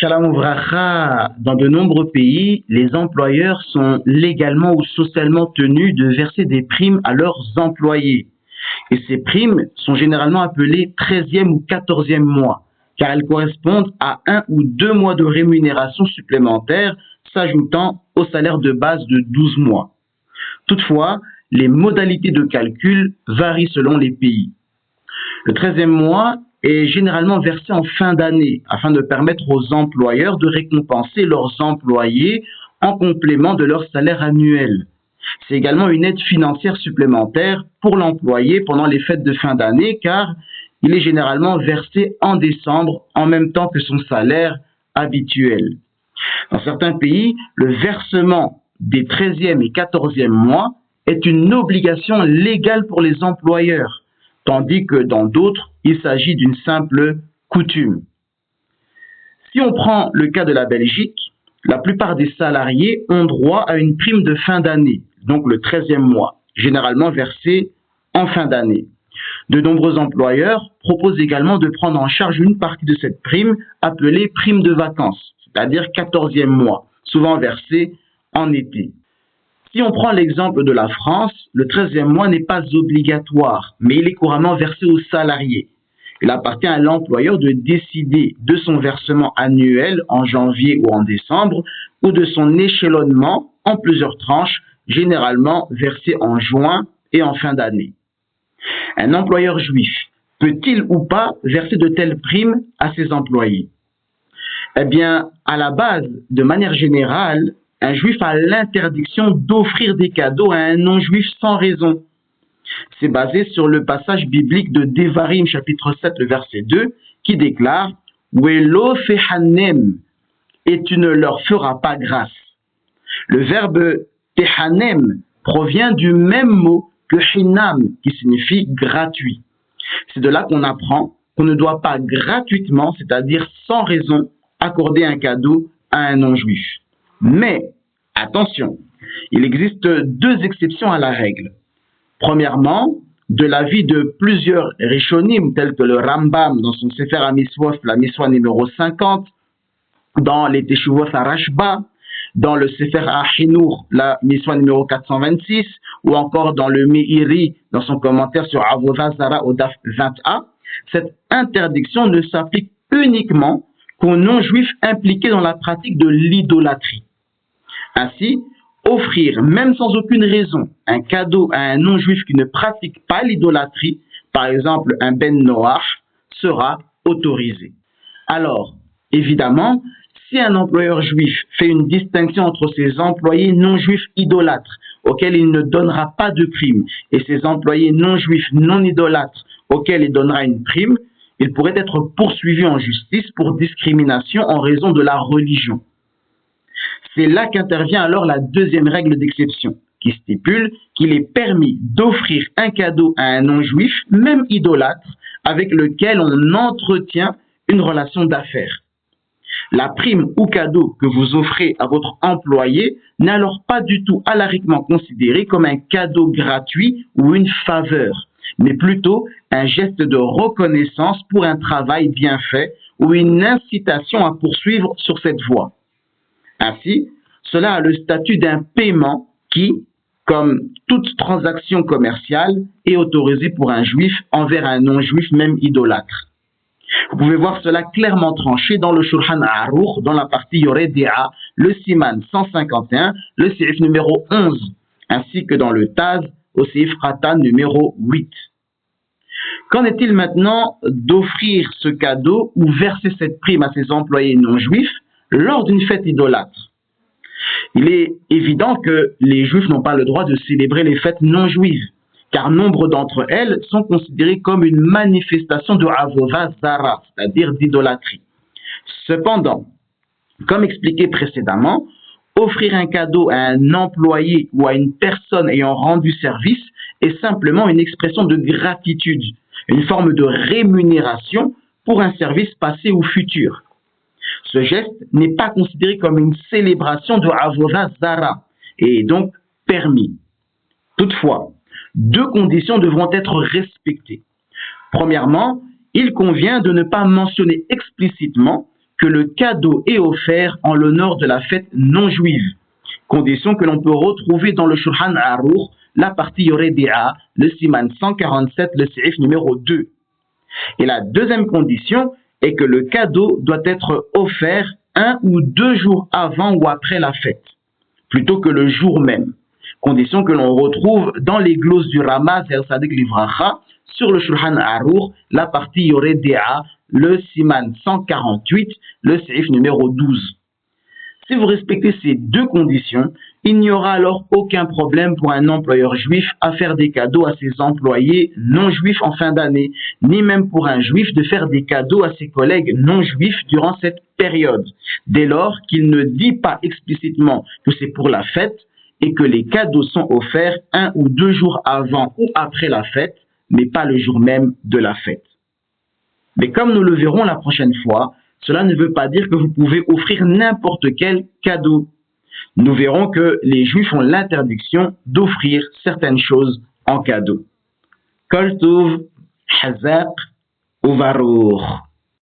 Shalom Ouvracha, dans de nombreux pays, les employeurs sont légalement ou socialement tenus de verser des primes à leurs employés. Et ces primes sont généralement appelées 13e ou 14e mois, car elles correspondent à 1 ou 2 mois de rémunération supplémentaire s'ajoutant au salaire de base de 12 mois. Toutefois, les modalités de calcul varient selon les pays. Le 13e mois est généralement versé en fin d'année afin de permettre aux employeurs de récompenser leurs employés en complément de leur salaire annuel. C'est également une aide financière supplémentaire pour l'employé pendant les fêtes de fin d'année car il est généralement versé en décembre en même temps que son salaire habituel. Dans certains pays, le versement des 13e et 14e mois est une obligation légale pour les employeurs, tandis que dans d'autres, il s'agit d'une simple coutume. Si on prend le cas de la Belgique, la plupart des salariés ont droit à une prime de fin d'année, donc le 13e mois, généralement versée en fin d'année. De nombreux employeurs proposent également de prendre en charge une partie de cette prime appelée prime de vacances, c'est-à-dire 14e mois, souvent versée en été. Si on prend l'exemple de la France, le 13e mois n'est pas obligatoire, mais il est couramment versé aux salariés. Il appartient à l'employeur de décider de son versement annuel en janvier ou en décembre, ou de son échelonnement en plusieurs tranches, généralement versées en juin et en fin d'année. Un employeur juif peut-il ou pas verser de telles primes à ses employés? Eh bien, à la base, de manière générale, un juif a l'interdiction d'offrir des cadeaux à un non-juif sans raison. C'est basé sur le passage biblique de Devarim, chapitre 7, le verset 2, qui déclare « Welo fehanem » et tu ne leur feras pas grâce. Le verbe tehanem provient du même mot que hinam, qui signifie gratuit. C'est de là qu'on apprend qu'on ne doit pas gratuitement, c'est-à-dire sans raison, accorder un cadeau à un non-juif. Mais, attention, il existe 2 exceptions à la règle. Premièrement, de l'avis de plusieurs Rishonim, tels que le Rambam dans son Sefer HaMisvot, la Miswa numéro 50, dans les Teshuvot HaRashba, dans le Sefer HaChinur, la Miswa numéro 426, ou encore dans le Meiri, dans son commentaire sur Avodah Zara au Daf 20a, cette interdiction ne s'applique uniquement qu'aux non-juifs impliqués dans la pratique de l'idolâtrie. Ainsi, offrir, même sans aucune raison, un cadeau à un non-juif qui ne pratique pas l'idolâtrie, par exemple un ben noach, sera autorisé. Alors, évidemment, si un employeur juif fait une distinction entre ses employés non-juifs idolâtres, auxquels il ne donnera pas de prime, et ses employés non-juifs non idolâtres, auxquels il donnera une prime, il pourrait être poursuivi en justice pour discrimination en raison de la religion. C'est là qu'intervient alors la 2e règle d'exception, qui stipule qu'il est permis d'offrir un cadeau à un non-juif, même idolâtre, avec lequel on entretient une relation d'affaires. La prime ou cadeau que vous offrez à votre employé n'est alors pas du tout alariquement considéré comme un cadeau gratuit ou une faveur, mais plutôt un geste de reconnaissance pour un travail bien fait ou une incitation à poursuivre sur cette voie. Ainsi, cela a le statut d'un paiement qui, comme toute transaction commerciale, est autorisé pour un juif envers un non-juif même idolâtre. Vous pouvez voir cela clairement tranché dans le Shulchan Aruch, dans la partie Yoreh De'a, le Siman 151, le Seif numéro 11, ainsi que dans le Taz, au Seif Khatan numéro 8. Qu'en est-il maintenant d'offrir ce cadeau ou verser cette prime à ses employés non-juifs lors d'une fête idolâtre? Il est évident que les juifs n'ont pas le droit de célébrer les fêtes non-juives, car nombre d'entre elles sont considérées comme une manifestation de Avodah Zara, c'est-à-dire d'idolâtrie. Cependant, comme expliqué précédemment, offrir un cadeau à un employé ou à une personne ayant rendu service est simplement une expression de gratitude, une forme de rémunération pour un service passé ou futur. Ce geste n'est pas considéré comme une célébration de Avodah Zara et est donc permis. Toutefois, 2 conditions devront être respectées. Premièrement, il convient de ne pas mentionner explicitement que le cadeau est offert en l'honneur de la fête non juive, condition que l'on peut retrouver dans le Shulchan Aruch, la partie Yoredia, le Siman 147, le Seif numéro 2. Et la deuxième condition est que le cadeau doit être offert 1 ou 2 jours avant ou après la fête, plutôt que le jour même. Condition que l'on retrouve dans les glosses du Rama Zer Sadik Livracha, sur le Shulchan Aruch, la partie Yoredia, le Siman 148, le Seif numéro 12. Si vous respectez ces deux conditions, il n'y aura alors aucun problème pour un employeur juif à faire des cadeaux à ses employés non juifs en fin d'année, ni même pour un juif de faire des cadeaux à ses collègues non juifs durant cette période, dès lors qu'il ne dit pas explicitement que c'est pour la fête et que les cadeaux sont offerts 1 ou 2 jours avant ou après la fête, mais pas le jour même de la fête. Mais comme nous le verrons la prochaine fois, cela ne veut pas dire que vous pouvez offrir n'importe quel cadeau. Nous verrons que les Juifs ont l'interdiction d'offrir certaines choses en cadeau. Kol Tov, Hazak, Uvarour.